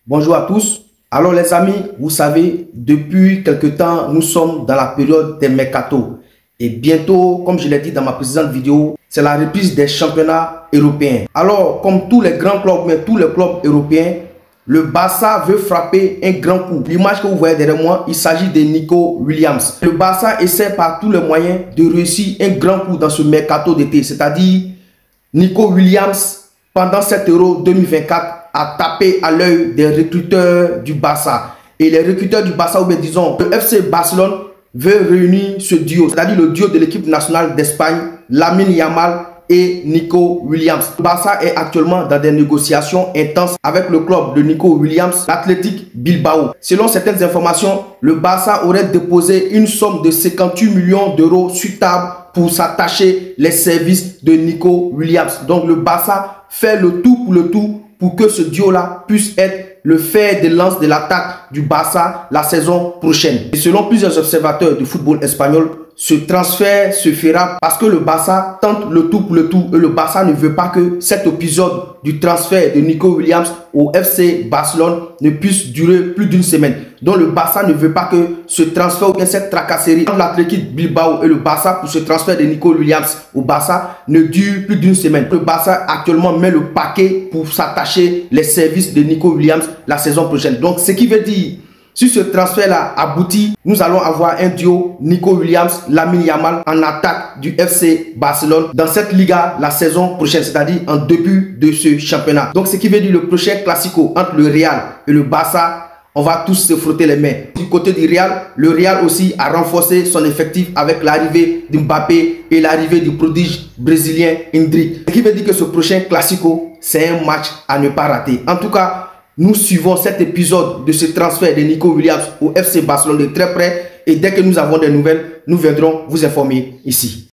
Bonjour à tous. Alors les amis, vous savez, depuis quelque temps, nous sommes dans la période des mercato. Et bientôt, comme je l'ai dit dans ma précédente vidéo, c'est la reprise des championnats européens. Alors, comme tous les grands clubs, mais tous les clubs européens, le Barça veut frapper un grand coup. L'image que vous voyez derrière moi, il s'agit de Nico Williams. Le Barça essaie par tous les moyens de réussir un grand coup dans ce mercato d'été. C'est-à-dire, Nico Williams, pendant cet Euro 2024, a tapé à l'œil des recruteurs du Barça. Et les recruteurs du Barça, ou bien disons, le FC Barcelone veut réunir ce duo, c'est-à-dire le duo de l'équipe nationale d'Espagne, Lamine Yamal et Nico Williams. Le Barça est actuellement dans des négociations intenses avec le club de Nico Williams, l'Athletic Bilbao. Selon certaines informations, le Barça aurait déposé une somme de 58 millions d'euros sur table pour s'attacher les services de Nico Williams. Donc le Barça fait le tout pour que ce duo-là puisse être le fer de lance de l'attaque du Barça la saison prochaine. Et selon plusieurs observateurs du football espagnol, ce transfert se fera parce que le Barça tente le tout pour le tout et le Barça ne veut pas que cet épisode du transfert de Nico Williams au FC Barcelone ne puisse durer plus d'une semaine. Donc le Barça ne veut pas que ce transfert ou bien cette tracasserie entre l'Athletic Bilbao et le Barça pour ce transfert de Nico Williams au Barça ne dure plus d'une semaine. Le Barça actuellement met le paquet pour s'attacher les services de Nico Williams la saison prochaine. Donc ce qui veut dire, si ce transfert-là aboutit, nous allons avoir un duo Nico Williams, Lamine Yamal en attaque du FC Barcelone dans cette Liga la saison prochaine, c'est-à-dire en début de ce championnat. Donc ce qui veut dire le prochain classico entre le Real et le Barça, on va tous se frotter les mains. Du côté du Real, le Real aussi a renforcé son effectif avec l'arrivée d'Mbappé et l'arrivée du prodige brésilien Endrick. Ce qui veut dire que ce prochain classico, c'est un match à ne pas rater. En tout cas, nous suivons cet épisode de ce transfert de Nico Williams au FC Barcelone de très près et dès que nous avons des nouvelles, nous viendrons vous informer ici.